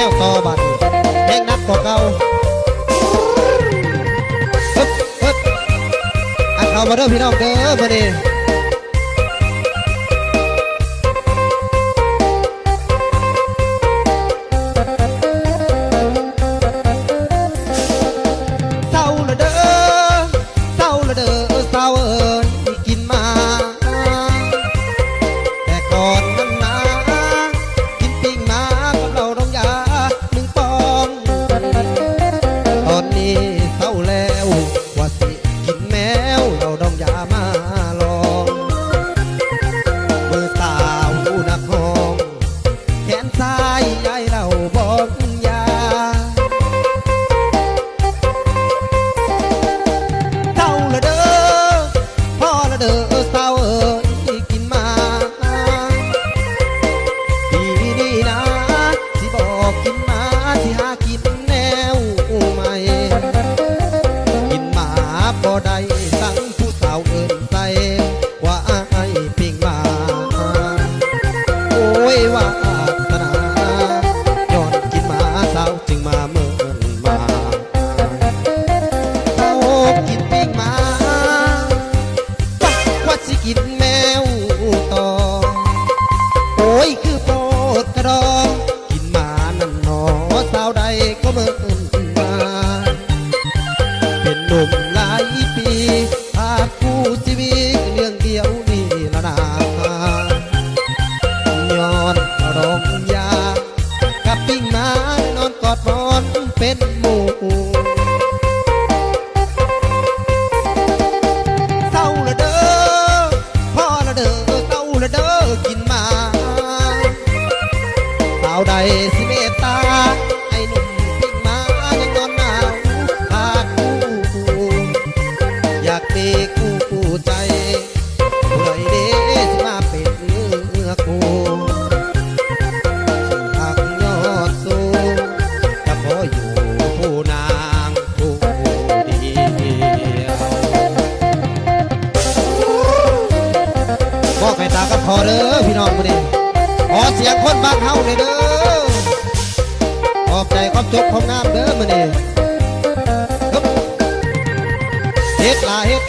วต่อบัดแห้งนักกว่าเก่าปึ๊บปึ๊บอัดเข้ามาเด้อพี่น้องเด้อมาดิเศร้าละเด้อเศร้าละเด้อเศร้ากินมาแต่ก่อนนั้นนะกินปิ้งมากับเราต้องยา1 ปองตอนนี้เศร้าแล้วว่าสิกินแมวเราต้องยามาลองมือสาวนักห้องแขนซ้ายยายเราบอกยาเศร้าละเด้อพ่อละเด้อเศร้ากินมาปีนี้นะที่บอกกินมาที่หากินแนวใหม่กินหมาบ่ได้สั่งผู้สาวเอิ้นใส่ว่าไอ้ปิ้งมาโอ้ยว่าสนาย้อนกินหมาสาวจึงมาเมินมาเขากินปิ้งมาว่าสิกินแมวต่อโอ้ยคือโปรดกระดองกินหมานั่นหนอสาวใดก็เมินมาเป็นหนุ่มหลายปีพาคู่ชีวิตเรื่องเดียวนี่ละนาย้อนร้องยากับปิ้งมานอนกอดหมอนเป็นหมู่เศร้าละเด้อพ่อละเด้อเศร้าละเด้อกินมาสาวใดสิเมตตาไอ้หนุ่มปิ้งมายังนอนหนาวขาดคู่อยากมีคู่ใจผู้ใดเด้สิมาเป็นเนื้อคู่หักยอดสูงจะขออยู่ผู้นางผู้เดียวบอกให้ตากับพอเด้อพี่น้องมาดิขอเสียงคนบ้านเฮาเลยเด้อขอบใจความจบความงามเด้อมาดิเฮ็ดลาเฮ็ด